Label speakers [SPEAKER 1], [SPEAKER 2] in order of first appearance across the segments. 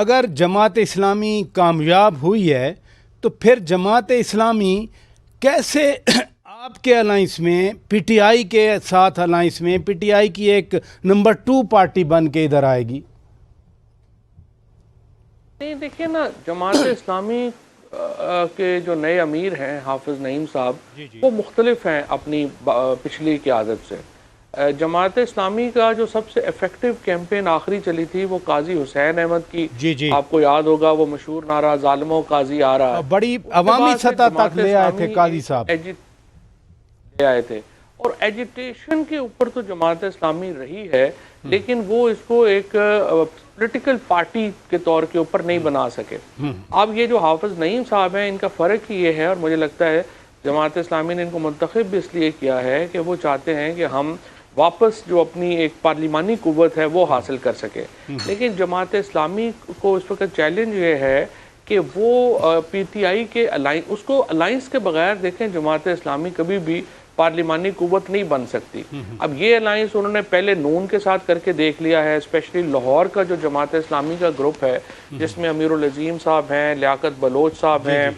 [SPEAKER 1] اگر جماعت اسلامی کامیاب ہوئی ہے تو پھر جماعت اسلامی کیسے آپ کے الائنس میں پی ٹی آئی کے ساتھ الائنس میں پی ٹی آئی کی ایک نمبر 2 پارٹی بن کے ادھر آئے گی؟
[SPEAKER 2] نہیں دیکھیے نا، جماعت اسلامی کے جو نئے امیر ہیں حافظ نعیم صاحب، وہ مختلف ہیں اپنی پچھلی قیادت سے۔ جماعت اسلامی کا جو سب سے ایفیکٹو کیمپین آخری چلی تھی وہ قاضی حسین احمد کی، آپ کو یاد ہوگا وہ مشہور نعرہ ظالموں قاضی آ رہا ہے،
[SPEAKER 1] بڑی عوامی سطح تک لے آئے تھے قاضی صاحب،
[SPEAKER 2] لے آئے تھے، اور ایجیٹیشن کے اوپر تو جماعت اسلامی رہی ہے، لیکن وہ اس کو ایک پولیٹیکل پارٹی کے طور کے اوپر نہیں بنا سکے۔ اب یہ جو حافظ نعیم صاحب ہیں، ان کا فرق یہ ہے، اور مجھے لگتا ہے جماعت اسلامی نے ان کو منتخب بھی اس لیے کیا ہے کہ وہ چاہتے ہیں کہ ہم واپس جو اپنی ایک پارلیمانی قوت ہے وہ حاصل کر سکے۔ لیکن جماعت اسلامی کو اس وقت چیلنج یہ ہے کہ وہ پی ٹی آئی کے اس کو الائنس کے بغیر، دیکھیں جماعت اسلامی کبھی بھی پارلیمانی قوت نہیں بن سکتی۔ اب یہ الائنس انہوں نے پہلے نون کے ساتھ کر کے دیکھ لیا ہے، اسپیشلی لاہور کا جو جماعت اسلامی کا گروپ ہے، جس میں امیر العظیم صاحب ہیں، لیاقت بلوچ صاحب ہیں،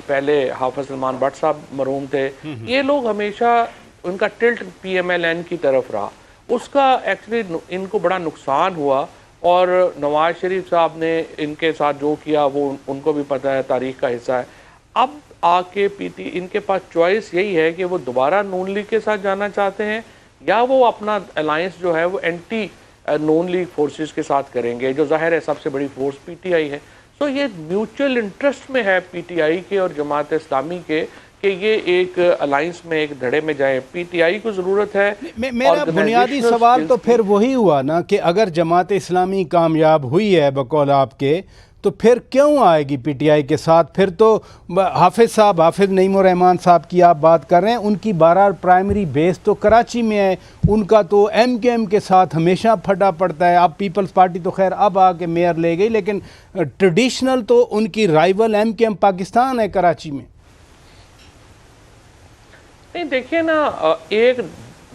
[SPEAKER 2] پہلے حافظ سلمان بٹ صاحب مرحوم تھے، یہ لوگ ہمیشہ ان کا tilt P M L N کی طرف رہا، اس کا ایکچولی ان کو بڑا نقصان ہوا، اور نواز شریف صاحب نے ان کے ساتھ جو کیا وہ ان کو بھی پتہ ہے، تاریخ کا حصہ ہے۔ اب آ کے ان کے پاس چوائس یہی ہے کہ وہ دوبارہ نون لیگ کے ساتھ جانا چاہتے ہیں، یا وہ اپنا الائنس جو ہے وہ اینٹی نون لیگ فورسز کے ساتھ کریں گے، جو ظاہر ہے سب سے بڑی فورس پی ٹی آئی ہے۔ تو یہ میوچل انٹرسٹ میں ہے پی ٹی آئی کے اور جماعت اسلامی کے کہ یہ ایک الائنس میں ایک دھڑے میں جائیں۔ پی ٹی آئی کو ضرورت ہے۔
[SPEAKER 1] میرا بنیادی سوال تو پھر وہی ہوا نا کہ اگر جماعت اسلامی کامیاب ہوئی ہے بقول آپ کے، تو پھر کیوں آئے گی پی ٹی آئی کے ساتھ؟ پھر تو حافظ نعیم الرحمان صاحب کی آپ بات کر رہے ہیں، ان کی 12 پرائمری بیس تو کراچی میں ہے، ان کا تو ایم کیو ایم کے ساتھ ہمیشہ پھٹا پڑتا ہے۔ اب پیپلز پارٹی تو خیر اب آ کے میئر لے گئی، لیکن ٹریڈیشنل تو ان کی rival M Q M Pakistan ہے کراچی میں۔
[SPEAKER 2] نہیں دیکھیں نا، ایک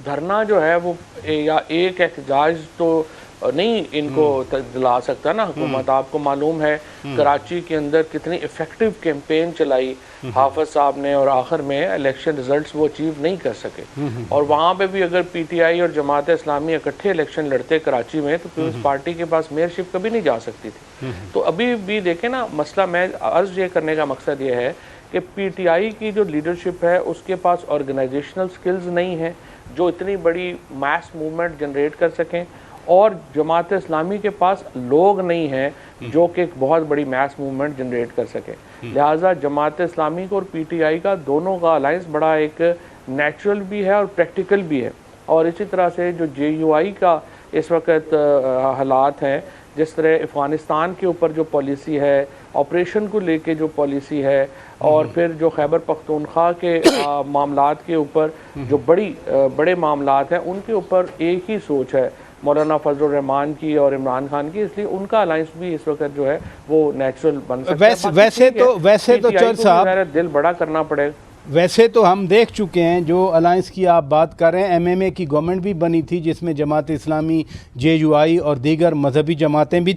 [SPEAKER 2] دھرنا جو ہے وہ یا ایک احتجاج تو نہیں ان کو دلا سکتا نا حکومت۔ آپ کو معلوم ہے کراچی کے اندر کتنی ایفیکٹو کیمپین چلائی حافظ صاحب نے، اور آخر میں الیکشن ریزلٹس وہ اچیو نہیں کر سکے، اور وہاں پہ بھی اگر پی ٹی آئی اور جماعت اسلامی اکٹھے الیکشن لڑتے کراچی میں تو پیپلز پارٹی کے پاس میئرشپ کبھی نہیں جا سکتی تھی۔ تو ابھی بھی دیکھیں نا، مسئلہ میں عرض یہ کرنے کا مقصد یہ ہے کہ پی ٹی آئی کی جو لیڈرشپ ہے اس کے پاس آرگنائزیشنل سکلز نہیں ہیں جو اتنی بڑی میس موومنٹ جنریٹ کر سکیں، اور جماعت اسلامی کے پاس لوگ نہیں ہیں جو کہ ایک بہت بڑی میس موومنٹ جنریٹ کر سکیں۔ لہٰذا جماعت اسلامی کو اور پی ٹی آئی کا دونوں کا الائنس بڑا ایک نیچرل بھی ہے اور پریکٹیکل بھی ہے، اور اسی طرح سے جو جے یو آئی کا اس وقت حالات ہیں، جس طرح افغانستان کے اوپر جو پالیسی ہے، آپریشن کو لے کے جو پالیسی ہے، اور پھر جو خیبر پختونخوا کے معاملات کے اوپر جو بڑے معاملات ہیں، ان کے اوپر ایک ہی سوچ ہے مولانا فضل الرحمان کی اور عمران خان کی، اس لیے ان کا الائنس بھی اس وقت جو ہے وہ نیچرل بن سکتا ہے۔
[SPEAKER 1] ویسے تو چل صاحب
[SPEAKER 2] دل بڑا کرنا پڑے۔
[SPEAKER 1] ویسے تو ہم دیکھ چکے ہیں جو الائنس کی آپ بات کر رہے ہیں، ایم ایم اے کی گورنمنٹ بھی بنی تھی جس میں جماعت اسلامی، جے یو آئی اور دیگر مذہبی جماعتیں بھی